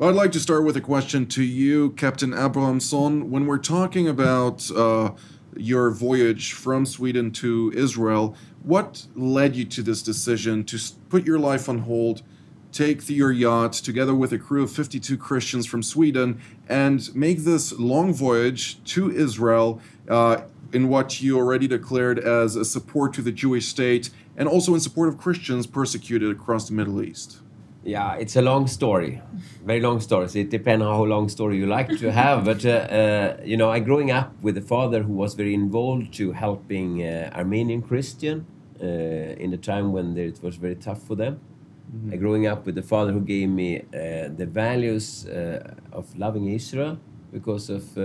I'd like to start with a question to you, Captain Abrahamsson. When we're talking about your voyage from Sweden to Israel, what led you to this decision to put your life on hold, take your yacht together with a crew of 52 Christians from Sweden, and make this long voyage to Israel in what you already declared as a support to the Jewish state and also in support of Christians persecuted across the Middle East? Yeah, it's a long story, very long story. So it depends on how long story you like to have. But you know, I growing up with a father who was very involved to helping Armenian Christian in the time when it was very tough for them. Mm-hmm. Growing up with a father who gave me the values of loving Israel, because of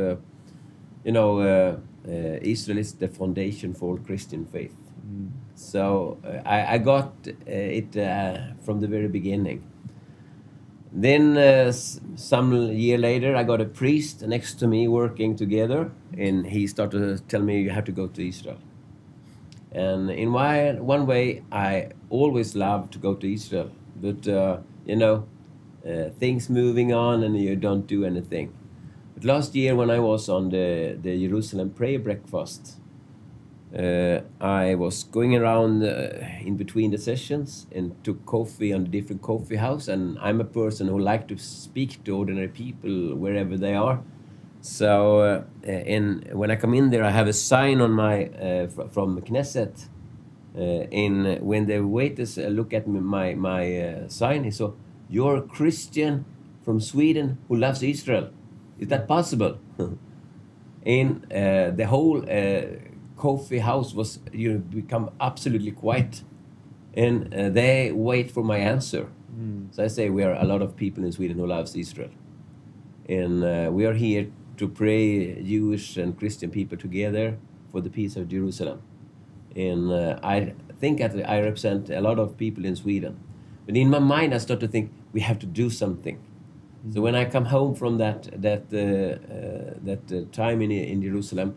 you know, Israel is the foundation for Christian faith. Mm. So I got it from the very beginning. Then some year later, I got a priest next to me working together, and he started to tell me, you have to go to Israel. And in one way, I always loved to go to Israel, but you know, things moving on and you don't do anything. But last year, when I was on the Jerusalem prayer breakfast, I was going around in between the sessions and took coffee on different coffee house, and I'm a person who like to speak to ordinary people wherever they are. So when I come in there, I have a sign on my from Knesset. And when the waiters look at my sign, he said, "You're a Christian from Sweden who loves Israel. Is that possible?" And the whole coffee house was become absolutely quiet, and they wait for my answer. So I say, we are a lot of people in Sweden who loves Israel, and we are here to pray Jewish and Christian people together for the peace of Jerusalem. And I think I represent a lot of people in Sweden, but in my mind I start to think we have to do something. So when I come home from that time in Jerusalem,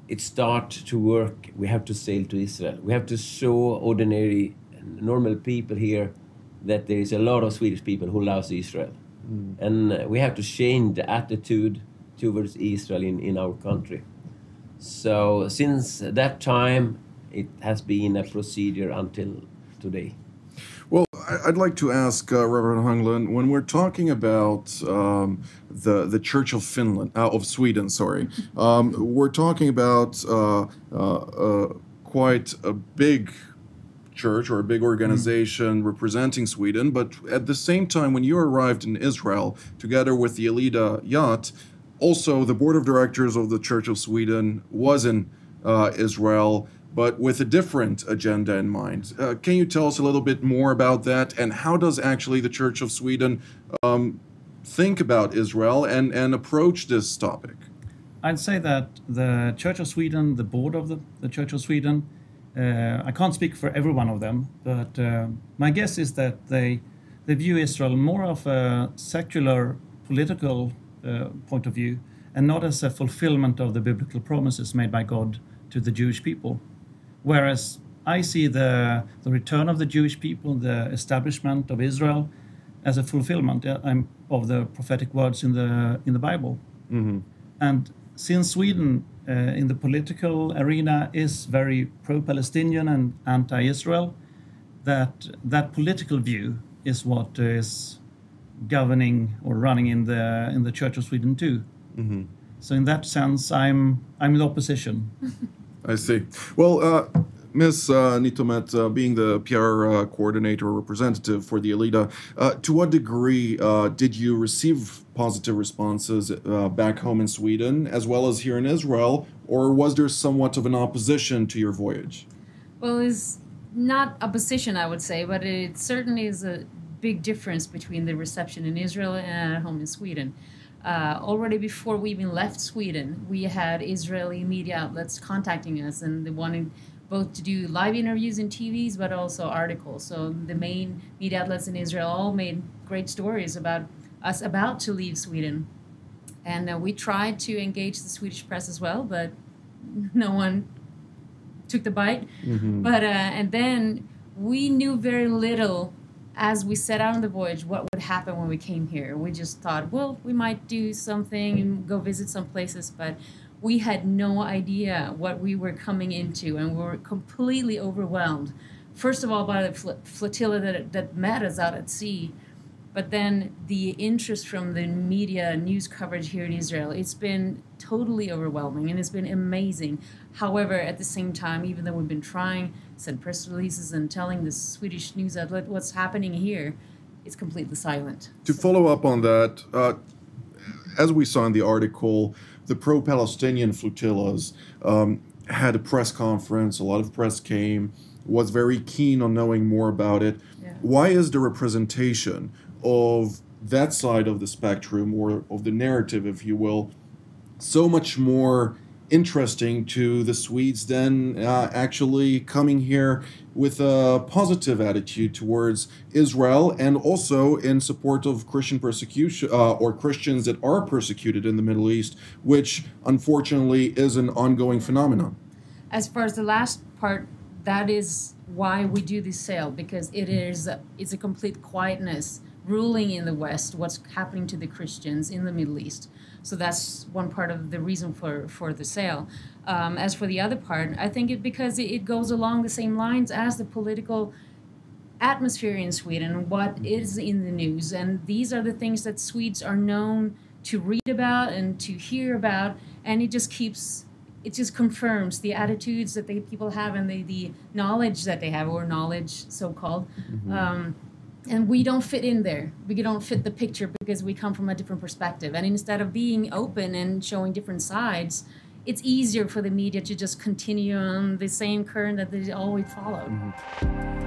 it starts to work. We have to sail to Israel. We have to show ordinary, normal people here that there is a lot of Swedish people who loves Israel. And we have to change the attitude towards Israel in our country. So since that time, it has been a procedure until today. Well, I'd like to ask Reverend Hunglen, when we're talking about the Church of Finland, of Sweden, sorry, we're talking about quite a big church or a big organization representing Sweden, but at the same time, when you arrived in Israel, together with the Alida yacht, also the board of directors of the Church of Sweden was in Israel, but with a different agenda in mind. Can you tell us a little bit more about that, and how does actually the Church of Sweden think about Israel and approach this topic? I'd say that the Church of Sweden, the board of the Church of Sweden, I can't speak for every one of them, but my guess is that they view Israel more of a secular political point of view, and not as a fulfillment of the biblical promises made by God to the Jewish people. Whereas I see the return of the Jewish people, the establishment of Israel, as a fulfillment of the prophetic words in the Bible. Mm-hmm. And since Sweden in the political arena is very pro-Palestinian and anti-Israel, that political view is what is governing or running in the Church of Sweden too. Mm-hmm. So in that sense, I'm in opposition. I see. Well, Ms. Nitomet, being the PR coordinator or representative for the Alida, to what degree did you receive positive responses back home in Sweden as well as here in Israel, or was there somewhat of an opposition to your voyage? Well, it's not opposition, I would say, but it certainly is a big difference between the reception in Israel and at home in Sweden. Already before we even left Sweden, we had Israeli media outlets contacting us, and they wanted both to do live interviews in TVs, but also articles. So the main media outlets in Israel all made great stories about us about to leave Sweden. And we tried to engage the Swedish press as well, but no one took the bite. Mm-hmm. But and then we knew very little as we set out on the voyage, what would happen when we came here? We just thought, well, we might do something and go visit some places, but we had no idea what we were coming into, and we were completely overwhelmed. First of all, by the flotilla that met us out at sea, but then the interest from the media news coverage here in Israel. It's been totally overwhelming, and it's been amazing. However, at the same time, even though we've been trying, send press releases and telling the Swedish news outlet what's happening here, it's completely silent. To follow up on that, as we saw in the article, the pro-Palestinian flotillas had a press conference, a lot of press came, was very keen on knowing more about it. Yeah. Why is the representation of that side of the spectrum, or of the narrative, if you will, so much more interesting to the Swedes than actually coming here with a positive attitude towards Israel, and also in support of Christian persecution, or Christians that are persecuted in the Middle East, which unfortunately is an ongoing phenomenon? As far as the last part, that is why we do this sale, because it's a complete quietness ruling in the West, what's happening to the Christians in the Middle East. So that's one part of the reason for the sale. As for the other part, I think because it goes along the same lines as the political atmosphere in Sweden, what is in the news. And these are the things that Swedes are known to read about and to hear about, and it just confirms the attitudes that people have, and the knowledge that they have, or knowledge so-called. Mm-hmm. And we don't fit in there. We don't fit the picture because we come from a different perspective. And instead of being open and showing different sides, it's easier for the media to just continue on the same current that they always followed. Mm-hmm.